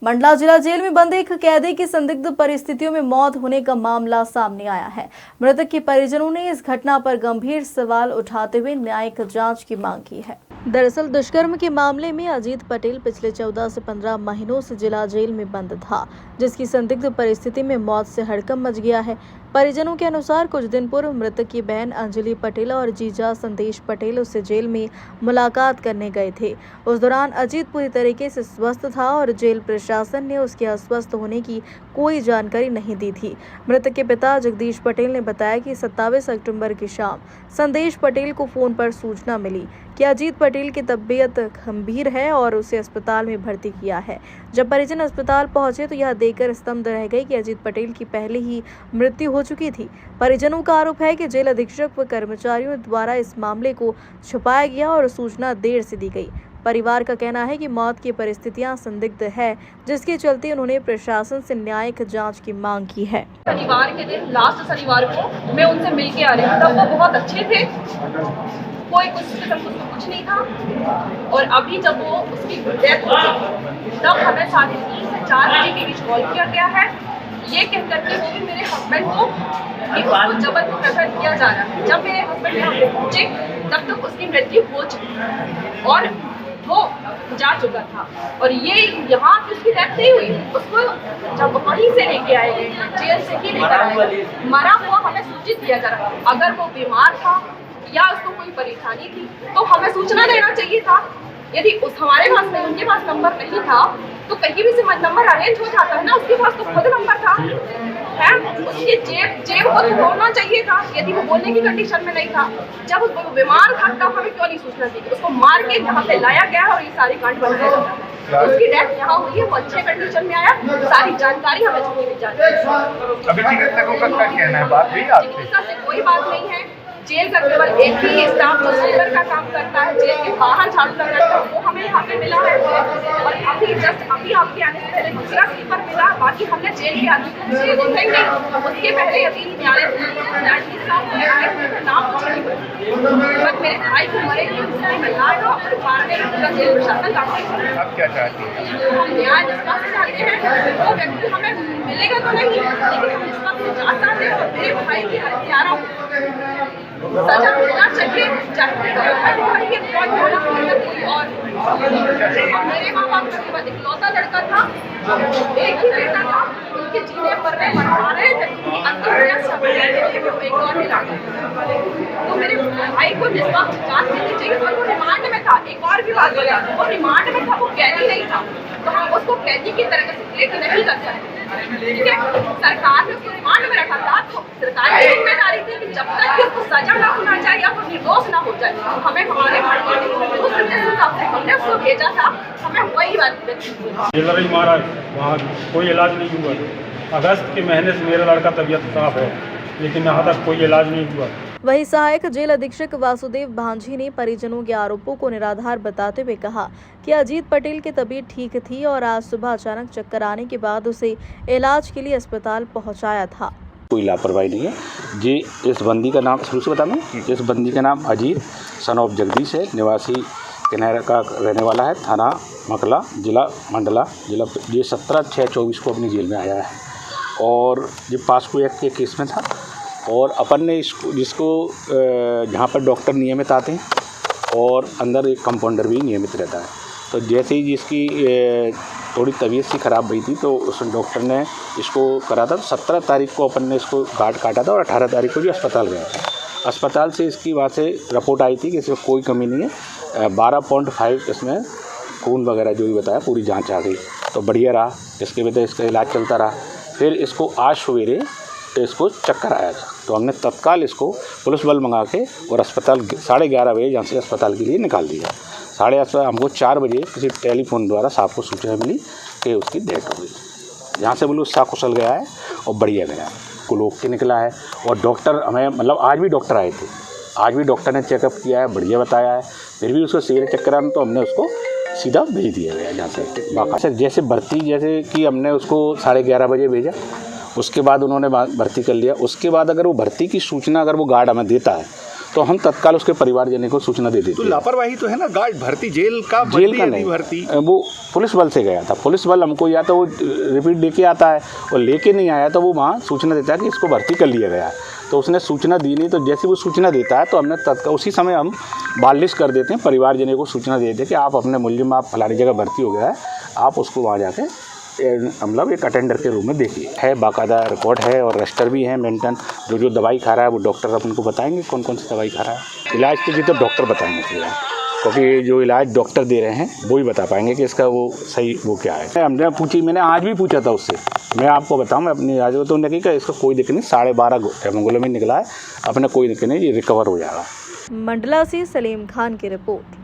मंडला जिला जेल में बंद एक कैदी की संदिग्ध परिस्थितियों में मौत होने का मामला सामने आया है। मृतक के परिजनों ने इस घटना पर गंभीर सवाल उठाते हुए न्यायिक जांच की मांग की है। दरअसल दुष्कर्म के मामले में अजीत पटेल पिछले 14 से 15 महीनों से जिला जेल में बंद था, जिसकी संदिग्ध परिस्थिति में मौत से हड़कंप मच गया है। परिजनों के अनुसार कुछ दिन पूर्व मृतक की बहन अंजलि पटेल और जीजा संदेश पटेल उससे जेल में मुलाकात करने गए थे। उस दौरान अजीत पूरी तरीके से स्वस्थ था और जेल प्रशासन ने उसके अस्वस्थ होने की कोई जानकारी नहीं दी थी। मृतक के पिता जगदीश पटेल ने बताया कि 27 अक्टूबर की शाम संदेश पटेल को फोन पर सूचना मिली कि अजीत पटेल की तबीयत गंभीर है और उसे अस्पताल में भर्ती किया है। जब परिजन अस्पताल पहुंचे तो यह देखकर स्तब्ध रह गए कि अजीत पटेल की पहले ही मृत्यु हो चुकी थी। परिजनों का आरोप है कि जेल अधीक्षक व कर्मचारियों द्वारा इस मामले को छुपाया गया और सूचना देर से दी गई। परिवार का कहना है कि मौत की परिस्थितियां संदिग्ध है, जिसके चलते उन्होंने प्रशासन से न्यायिक जांच की मांग की है। शनिवार के दिन, लास्ट शनिवार को मैं उनसे मिल के आ रही हूँ, तब वो बहुत अच्छे थे, कोई कुछ नहीं था। और अभी जब वो उसकी डेथ हो गई तब हमें 3:30 से 4 बजे के बीच कॉल किया गया है, ये कह करके वो भी मेरे हस्बैंड को कि उसको जबरदस्ती रेफर किया जा रहा है। जब मेरे हस्बैंड यहाँ पहुँचे तब तक उसकी मृत्यु हो चुकी और वो जा चुका था। और ये यहाँ की उसकी डेथ नहीं हुई, उसको जब वहीं से लेके आए गए, जेल से ही लेकर आए, मरा हुआ हमें सूचित किया जा रहा है। अगर वो बीमार था या उसको कोई परेशानी थी तो हमें सूचना देना चाहिए था। यदि हमारे पास नहीं, उनके पास नंबर नहीं था तो कहीं भी से नंबर अरेंज हो जाता है ना। उसके पास तो खुद नंबर था है, उसकी जेब को तो होना चाहिए था यदि वो बोलने की कंडीशन में नहीं था। जब वो बीमार था तब हमें क्यों नहीं सूचना दी? उसको मार के यहाँ पे लाया गया और ये सारी कांड बन गया। उसकी डेथ यहाँ हुई है, वो अच्छे कंडीशन में आया, सारी जानकारी हमें दी जाती है। अभी चिकित्सकों का क्या कहना है? बात हुई आपसे? चिकित्सा से कोई बात नहीं है। जेल का केवल एक ही स्टाफ जो स्वीपर का काम करता है, जेल के बाहर झाड़ू लगाता है, वो हमें यहाँ पे मिला है। और अभी आपके आने से पहले दूसरा स्वीपर मिला। बाकी हमने जेल के आदमी को देखेंगे, उसके पहले अभी न्यायाधीश साहब नाम बट मेरे भाई को मरे मिला है और मारने का जेल प्रशासन काफी। आप क्या चाहती हैं? हम न्याय निष्पक्ष चाहते हैं, वो व्यक्ति हमें मिलेगा तो नहीं, लेकिन हम निष्पक्ष जांच चाहते हैं। मेरे भाई के हत्यारों सजा मिलना चाहिए, चाहे और मेरे माँ बाप का केवल इकलौता लड़का था, एक ही बेटा था, उनके जीने मरने मरवा रहे थे, एक और मिला। तो मेरे भाई को निष्पक्ष जांच करनी चाहिए। और वो रिमांड में था, एक और भी बात बता, वो रिमांड में था, वो कैदी नहीं था, तो हम उसको कैदी की तरह से ट्रीट नहीं कर सकते। ठीक है, सरकार ने उसको रिमांड में रखा था, तो सरकार की जिम्मेदारी थी कि जब तक कि उसको सजा ना होना चाहिए या फिर निर्दोष ना हो जाए, हमें हमारे हमने उसको भेजा था, हमें वही बात जेलर ही मारा, वहाँ कोई इलाज नहीं हुआ। अगस्त के महीने से मेरा लड़का तबीयत खराब है, लेकिन यहाँ तक कोई इलाज नहीं हुआ। वहीं सहायक जेल अधीक्षक वासुदेव भांजी ने परिजनों के आरोपों को निराधार बताते हुए कहा कि अजीत पटेल की तबीयत ठीक थी और आज सुबह अचानक चक्कर आने के बाद उसे इलाज के लिए अस्पताल पहुंचाया था। कोई लापरवाही नहीं है जी। इस बंदी का नाम शुरू से बता दूं, इस बंदी का नाम अजीत सन ऑफ जगदीश है, निवासी किनारा का रहने वाला है, थाना मकला, जिला मंडला, जिला। ये 17/6/24 को अपनी जेल में आया है और ये पास्को एक्ट के केस में था। और अपन ने जिसको जहाँ पर डॉक्टर नियमित आते हैं और अंदर एक कंपाउंडर भी नियमित रहता है, तो जैसे ही जिसकी थोड़ी तबीयत सी ख़राब हुई थी तो उस डॉक्टर ने इसको करा था। 17 तारीख को अपन ने इसको गार्ड काटा था और 18 तारीख को भी अस्पताल गया था। अस्पताल से इसकी वहाँ से रिपोर्ट आई थी कि इसमें कोई कमी नहीं है। 12.5 इसमें खून वगैरह जो भी बताया, पूरी जाँच आ गई, तो बढ़िया रहा। इसके वजह इसका इलाज चलता रहा। फिर इसको आज सवेरे इसको चक्कर आया था, तो हमने तत्काल इसको पुलिस बल मंगा के और अस्पताल 11:30 बजे यहाँ से अस्पताल के लिए निकाल दिया। 8:30 हमको 4 बजे किसी टेलीफोन द्वारा साहब को सूचना मिली कि उसकी डेथ हो गई। यहाँ से बोलो उसका कुशल गया है और बढ़िया गया है, कुलोक के निकला है। और डॉक्टर हमें मतलब आज भी डॉक्टर आए थे, आज भी डॉक्टर ने चेकअप किया है, बढ़िया बताया है। फिर भी उसको सीधे चक्कर आना तो हमने उसको सीधा भेज दिया गया यहाँ से बाकायदा। जैसे भर्ती, जैसे कि हमने उसको 11:30 बजे भेजा, उसके बाद उन्होंने भर्ती कर लिया। उसके बाद अगर वो भर्ती की सूचना अगर वो गार्ड हमें देता है तो हम तत्काल उसके परिवारजनों को सूचना दे देते तो हैं। लापरवाही तो है ना, गार्ड भर्ती जेल का जेल बंदी का यदि नहीं, भर्ती वो पुलिस बल से गया था। पुलिस बल हमको या तो वो रिपीट लेके आता है, और लेके नहीं आया तो वो वहाँ सूचना देता है कि इसको भर्ती कर लिया गया है। तो उसने सूचना दी नहीं, तो जैसे वो सूचना देता है तो हमने तत्काल उसी समय हम बालिश कर देते हैं, परिवारजनों को सूचना दे देते हैं कि आप अपने मुलजिम आप फलानी जगह भर्ती हो गया है, आप उसको वहाँ जाके मतलब एक अटेंडर के रूम में देखिए। है बाकायदा रिकॉर्ड है और रजिस्टर भी है मेंटेन। जो जो दवाई खा रहा है वो डॉक्टर अपन को बताएंगे कौन कौन सी दवाई खा रहा है। इलाज तो जी तो डॉक्टर बताएंगे फिलहाल, क्योंकि जो इलाज डॉक्टर दे रहे हैं वो ही बता पाएंगे कि इसका वो सही वो क्या है। हमने पूछी, मैंने आज भी पूछा था उससे, मैं आपको बताऊं मैं अपनी इलाज को, तो उन्होंने कहा इसका कोई दिक्कत नहीं, 12.5 हेमोग्लोबिन निकला है, अपने कोई दिक्कत नहीं, ये रिकवर हो जाएगा। मंडला से सलीम खान की रिपोर्ट।